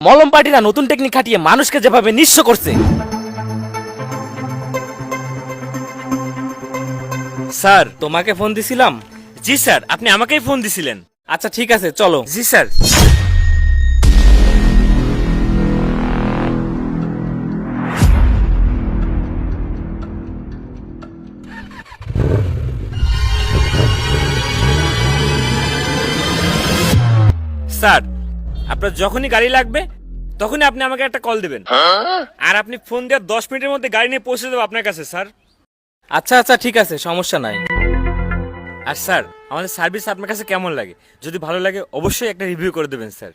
মলম পার্টিরা নতুন টেকনিক খাটিয়ে মানুষকে যেভাবে নিঃস্ব করছে। স্যার, তোমাকে ফোন দিছিলাম। জি স্যার, আপনি আমাকেই ফোন দিছিলেন। আচ্ছা ঠিক আছে, চলো। জি স্যার। স্যার, আপনার যখনই গাড়ি লাগবে তখনই আপনি আমাকে একটা কল দিবেন, আর আপনি ফোন দেওয়ার 10 মিনিটের মধ্যে গাড়ি নিয়ে পৌঁছে দেবো আপনার কাছে স্যার। আচ্ছা আচ্ছা ঠিক আছে, সমস্যা নাই। আর স্যার, আমাদের সার্ভিস আপনার কাছে কেমন লাগে? যদি ভালো লাগে অবশ্যই একটা রিভিউ করে দেবেন স্যার।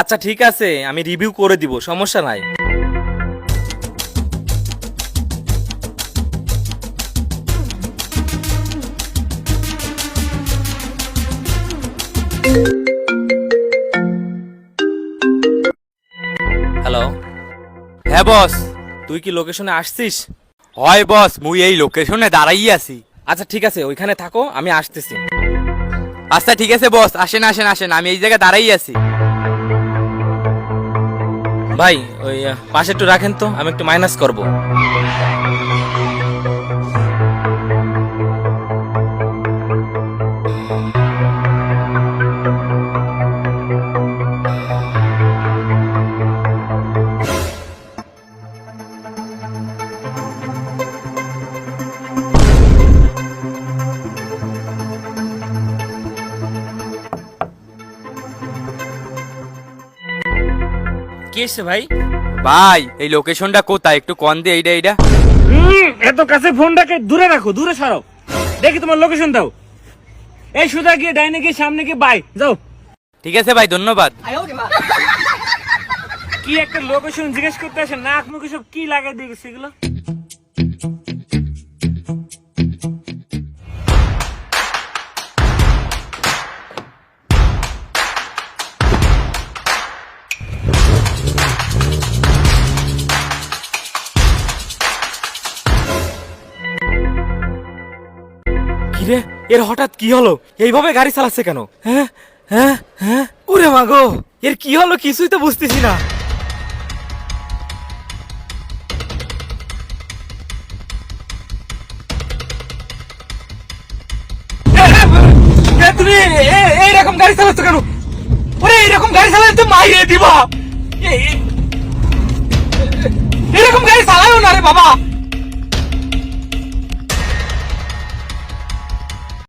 আচ্ছা ঠিক আছে, আমি রিভিউ করে দিব, সমস্যা নাই। হ্যালো। হ্যাঁ বস। তুই কি লোকেশনে আসছিস? হয় বস, মুই এই লোকেশনে দাঁড়াই আছি। আচ্ছা ঠিক আছে, ওইখানে থাকো, আমি আসতেছি। আচ্ছা ঠিক আছে বস, আসেন আসেন আসেন, আমি এই জায়গায় দাঁড়াই আছি। ভাই ওই পাশে একটু রাখেন তো, আমি একটু মাইনাস করব। কি এসছে ভাই? ভাই এই লোকেশনটা কোথায়, একটু কন দে। এইটা এত কাছে ফোনটাকে দূরে রাখো, দূরে সরাও। দেখি তোমার লোকেশন দাও। এই সুদা গিয়ে ডাইনে গিয়ে সামনে গিয়ে বাই যাও। ঠিক আছে ভাই, ধন্যবাদ। কি একটা লোকেশন জিজ্ঞেস করতে আসে, নাক মুখে সব কি লাগাই দিয়ে গেছে এগুলো। কিরে, এর হঠাৎ কি হলো? এইভাবে গাড়ি চালাচ্ছে কেন? হ্যাঁ হ্যাঁ হ্যাঁ, ওরে মাগো, এর কি হলো কিছুই তো বুঝতেছি না। তুমি এইরকম গাড়ি চালাচ্ছ কেন? ওরে এইরকম গাড়ি চালালে তো মাইরে দিবা। এরকম গাড়ি চালাও না রে বাবা।